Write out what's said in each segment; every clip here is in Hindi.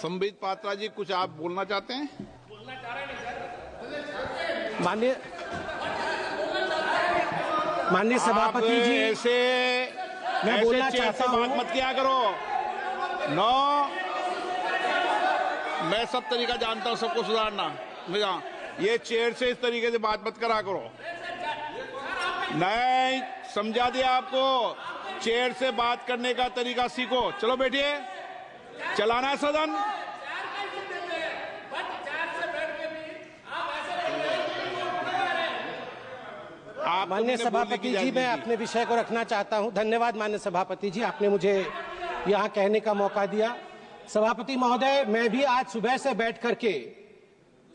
संबित पात्रा जी, कुछ आप बोलना चाहते हैं? माननीय सभापति जी, ऐसे मैं बोलना चाहता हूं। बात मत किया करो। मैं सब तरीका जानता हूं सबको सुधारना। ये चेयर से इस तरीके से बात मत करा करो। नहीं, समझा दिया आपको। चेयर से बात करने का तरीका सीखो। चलो बैठिए, चलाना है सदन। माननीय सभापति जी, मैं अपने विषय को रखना चाहता हूं। धन्यवाद माननीय सभापति जी, आपने मुझे यहां कहने का मौका दिया। सभापति महोदय, मैं भी आज सुबह से बैठ करके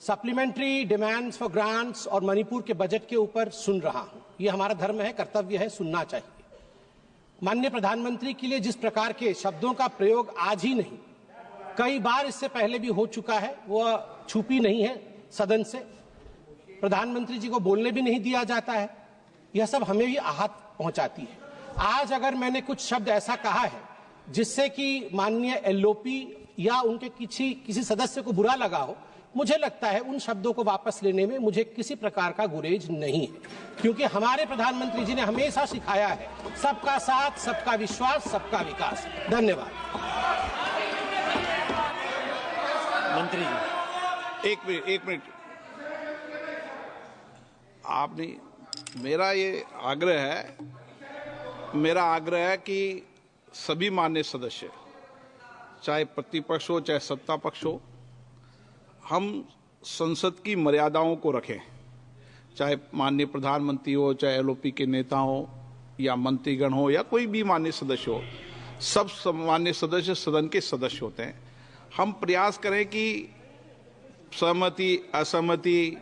सप्लीमेंट्री डिमांड्स फॉर ग्रांट्स और मणिपुर के बजट के ऊपर सुन रहा हूं। यह हमारा धर्म है, कर्तव्य है, सुनना चाहिए। माननीय प्रधानमंत्री के लिए जिस प्रकार के शब्दों का प्रयोग आज ही नहीं, कई बार इससे पहले भी हो चुका है, वह छुपी नहीं है सदन से। प्रधानमंत्री जी को बोलने भी नहीं दिया जाता है। यह सब हमें भी आहत पहुंचाती है। आज अगर मैंने कुछ शब्द ऐसा कहा है जिससे कि माननीय एलओपी या उनके किसी सदस्य को बुरा लगा हो, मुझे लगता है उन शब्दों को वापस लेने में मुझे किसी प्रकार का गुरेज नहीं है, क्योंकि हमारे प्रधानमंत्री जी ने हमेशा सिखाया है सबका साथ, सबका विश्वास, सबका विकास। धन्यवाद। मंत्री जी, एक मिनट। आपने मेरा आग्रह है कि सभी माननीय सदस्य, चाहे प्रतिपक्ष हो चाहे सत्ता पक्ष हो, हम संसद की मर्यादाओं को रखें। चाहे माननीय प्रधानमंत्री हो, चाहे एलओपी के नेता हो, या मंत्रीगण हो, या कोई भी माननीय सदस्य हो, सब माननीय सदस्य सदन के सदस्य होते हैं। हम प्रयास करें कि सहमति असहमति,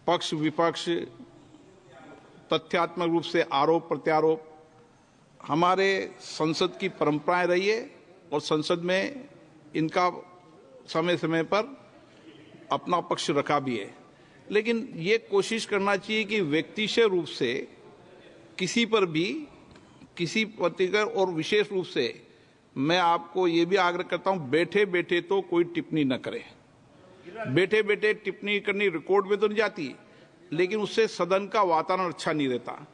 पक्ष विपक्ष, तथ्यात्मक रूप से आरोप प्रत्यारोप, हमारे संसद की परंपराएं रही है और संसद में इनका समय समय पर अपना पक्ष रखा भी है। लेकिन ये कोशिश करना चाहिए कि व्यक्तिगत रूप से किसी पर भी, किसी पत्रकार, और विशेष रूप से मैं आपको ये भी आग्रह करता हूं, बैठे बैठे तो कोई टिप्पणी न करे। बैठे बैठे टिप्पणी करनी रिकॉर्ड में तो नहीं जाती, लेकिन उससे सदन का वातावरण अच्छा नहीं रहता।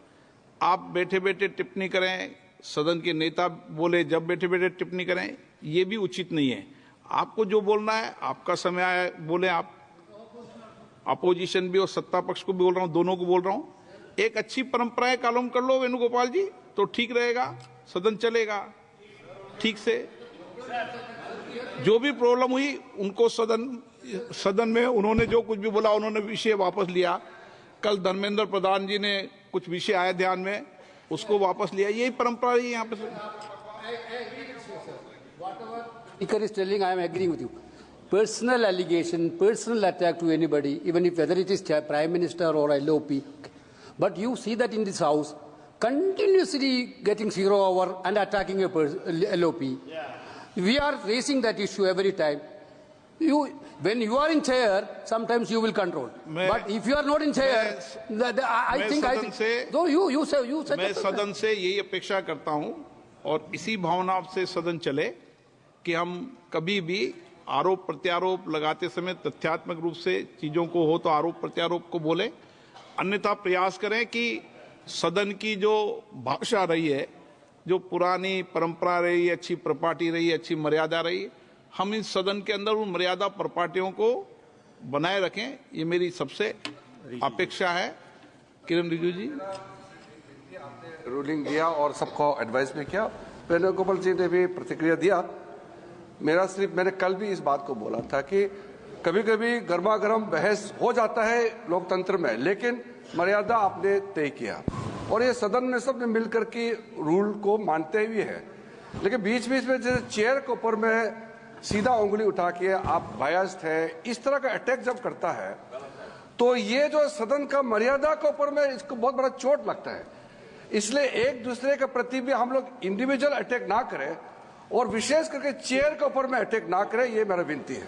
आप बैठे बैठे टिप्पणी करें, सदन के नेता बोले जब बैठे बैठे टिप्पणी करें, ये भी उचित नहीं है। आपको जो बोलना है, आपका समय आया बोले। आप अपोजिशन भी और सत्ता पक्ष को भी बोल रहा हूं, दोनों को बोल रहा हूं। एक अच्छी परंपराएं कायम कर लो वेणुगोपाल जी, तो ठीक रहेगा, सदन चलेगा ठीक से। जो भी प्रॉब्लम हुई उनको सदन में उन्होंने जो कुछ भी बोला, उन्होंने विषय वापस लिया। कल धर्मेंद्र प्रधान जी ने कुछ विषय आए ध्यान में, उसको वापस लिया। यही परंपरा है यहाँ पे। Speaker is telling, I am agreeing with you. Personal allegation, personal attack to anybody, even if whether it is Prime Minister or LOP. But you see that in this House, continuously getting 0 hour and attacking a LOP. Yeah. We are raising that issue every time. When you are in chair, sometimes you will control. But if you are not in chair, I think. So you said. मैं सदन से यही अपेक्षा करता हूं और इसी भावना से सदन चले कि हम कभी भी आरोप प्रत्यारोप लगाते समय तथ्यात्मक रूप से चीजों को हो तो आरोप प्रत्यारोप को बोले, अन्यथा प्रयास करें कि सदन की जो भाषा रही है, जो पुरानी परंपरा रही है, अच्छी प्रपाटी रही है, अच्छी मर्यादा रही है, हम इस सदन के अंदर उन मर्यादा प्रपाटियों को बनाए रखें। ये मेरी सबसे अपेक्षा है। किरण रिजिजू जी, रूलिंग दिया और सबको एडवाइस भी किया। वेणुगोपाल जी ने भी प्रतिक्रिया दिया। मैंने कल भी इस बात को बोला था कि कभी कभी गर्मा गर्म बहस हो जाता है लोकतंत्र में, लेकिन मर्यादा आपने तय किया और ये सदन में सबने मिलकर के रूल को मानते हुए है। लेकिन बीच बीच में जैसे चेयर के ऊपर में सीधा उंगली उठा के आप बायस्ड है, इस तरह का अटैक जब करता है तो ये जो सदन का मर्यादा के ऊपर में इसको बहुत बड़ा चोट लगता है। इसलिए एक दूसरे के प्रति भी हम लोग इंडिविजुअल अटैक ना करें और विशेष करके चेयर के ऊपर में अटैक ना करें, ये मेरा विनती है।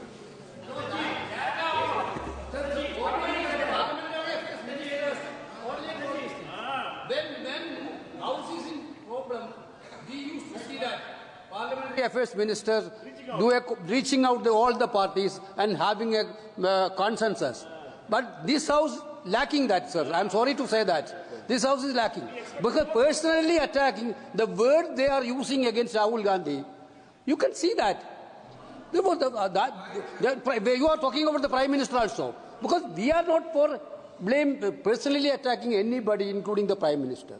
Parliamentary Affairs Minister reaching out to all the parties and having a consensus. But this House lacking that, sir. I'm sorry to say that. This House is lacking. Because personally attacking, the word they are using against Rahul Gandhi, you can see that. You are talking about the Prime Minister also. Because we are not for personally attacking anybody, including the Prime Minister.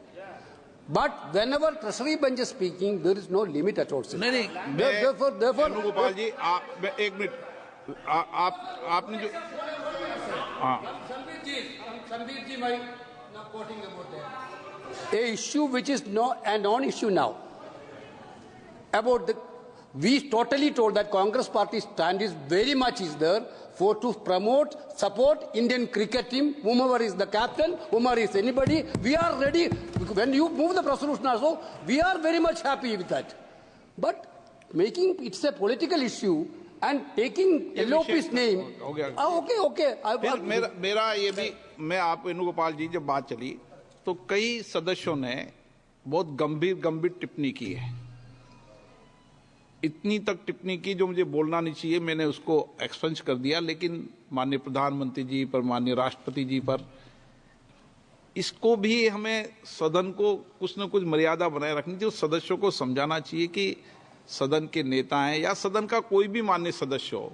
But whenever Treasury bench is speaking, there is no limit at all. नहीं, therefore, वेणुगोपाल जी, एक मिनट, आपने जो Sambir ji, now quoting about that. A issue which is a non-issue now. We totally told that Congress party stand is very much is there to promote, support Indian cricket team, whomever is the captain, whomever is anybody. We are ready. When you move the resolution also, we are very much happy with that. But making it's a political issue and taking LOP's name. Okay. मेरा ये भी, मैं आप वेणुगोपाल जी जब बात चली तो कई सदस्यों ने बहुत गंभीर टिप्पणी की है। इतनी तक टिप्पणी की जो मुझे बोलना नहीं चाहिए, मैंने उसको एक्सपेंस कर दिया, लेकिन माननीय प्रधानमंत्री जी पर, माननीय राष्ट्रपति जी पर, इसको भी हमें सदन को कुछ न कुछ मर्यादा बनाए रखनी चाहिए। सदस्यों को समझाना चाहिए कि सदन के नेता हैं या सदन का कोई भी मान्य सदस्य हो,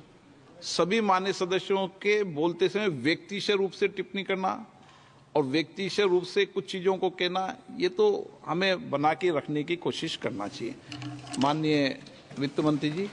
सभी मान्य सदस्यों के बोलते समय व्यक्तिगत रूप से टिप्पणी करना और व्यक्तिगत रूप से कुछ चीजों को कहना, ये तो हमें बना के रखने की कोशिश करना चाहिए। माननीय वित्त मंत्री जी।